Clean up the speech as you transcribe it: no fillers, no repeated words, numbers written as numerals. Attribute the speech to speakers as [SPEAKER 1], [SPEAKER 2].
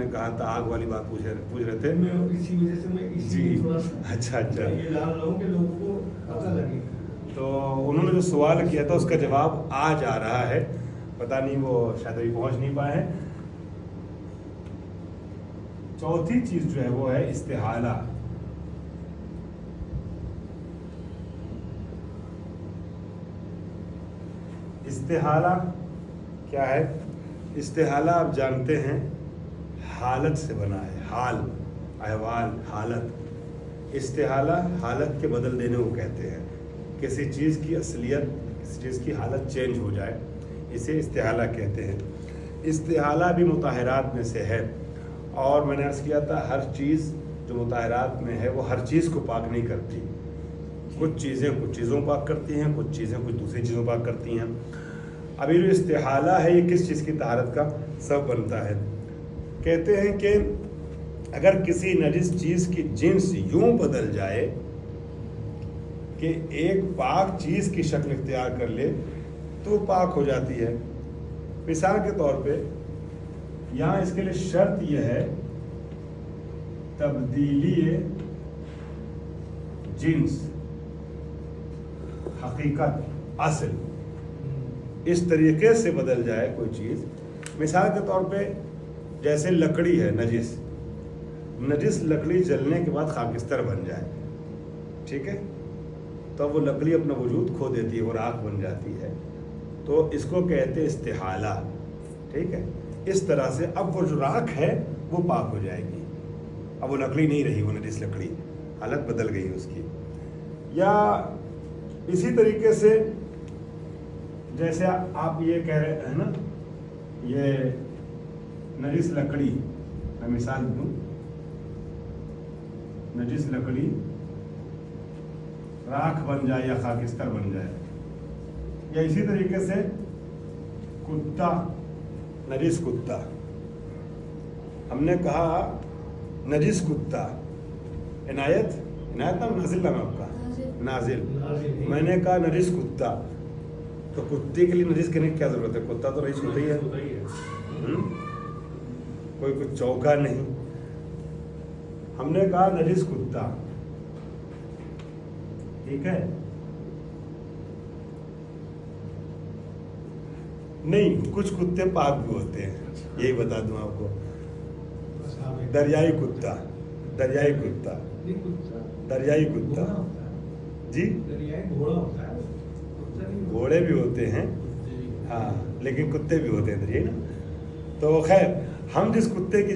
[SPEAKER 1] आपने कहा था आग वाली बात पूछ रहे थे।
[SPEAKER 2] मैं इसी वजह से मैं
[SPEAKER 1] जी,
[SPEAKER 2] थोड़ा सा
[SPEAKER 1] अच्छा
[SPEAKER 2] ये डाल रहा हूँ कि लोगों को पता लगे।
[SPEAKER 1] तो उन्होंने जो सवाल किया था उसका जवाब आज आ रहा है, पता नहीं वो शायद अभी पहुंच नहीं पाए हैं। चौथी चीज जो है वो है इस्तिहाला। इस्तिहाला क्या है? इस्तिहाला आप जानते हैं हालत से बना है, हाल, अहवाल, हालत। इस्तिहाला हालत के बदल देने को कहते हैं, किसी चीज़ की असलियत, किसी चीज़ की हालत चेंज हो जाए, इसे इस्तिहाला कहते हैं। इस्तिहाला भी मुताहिरात में से है, और मैंने अर्ज़ किया था हर चीज़ जो मुताहिरात में है वो हर चीज़ को पाक नहीं करती। कुछ चीज़ें कुछ चीज़ों को पाक करती हैं, कुछ चीज़ें कुछ दूसरी चीज़ों को पाक करती हैं। अभी जो इस्तिहाला है ये किस चीज़ की तहारत का सब बनता है? कहते हैं कि अगर किसी नजिस चीज़ की जिन्स यूं बदल जाए कि एक पाक चीज़ की शक्ल इख्तियार कर ले तो पाक हो जाती है। मिसाल के तौर पे यहाँ इसके लिए शर्त यह है तब्दीली जिन्स, हकीकत, असल इस तरीके से बदल जाए कोई चीज़। मिसाल के तौर पे जैसे लकड़ी है, नजिस लकड़ी जलने के बाद खाकिस्तर बन जाए, ठीक है, तो वो लकड़ी अपना वजूद खो देती है, वो राख बन जाती है, तो इसको कहते हैं इस्तिहाला। ठीक है, इस तरह से अब वो जो राख है वो पाक हो जाएगी, अब वो लकड़ी नहीं रही, वो नजिस लकड़ी, हालत बदल गई उसकी। या इसी तरीके से जैसे आप ये कह रहे हैं ना, ये नजिस लकड़ी, मैं मिसाल दूं, नजिस लकड़ी राख बन जाए या खाकिस्तर बन जाए, या इसी तरीके से कुत्ता, नजिस कुत्ता, हमने कहा नजिस कुत्ता, इनायत नाम नाजिल नाम आपका, नाजिल, मैंने कहा नजिस कुत्ता, तो कुत्ते के लिए नजिस कहने की क्या जरूरत है? कुत्ता तो नजिस होता ही है, कोई कुछ चौका नहीं। हमने कहा नजिस कुत्ता, ठीक है, नहीं कुछ कुत्ते पाक भी होते हैं, यही बता दूं आपको। दरियाई कुत्ता, दरियाई कुत्ता, दरियाई कुत्ता जी,
[SPEAKER 2] घोड़ा होता है,
[SPEAKER 1] घोड़े भी होते हैं, हाँ, लेकिन कुत्ते भी होते हैं दरियाई ना। तो खैर हम जिस कुत्ते की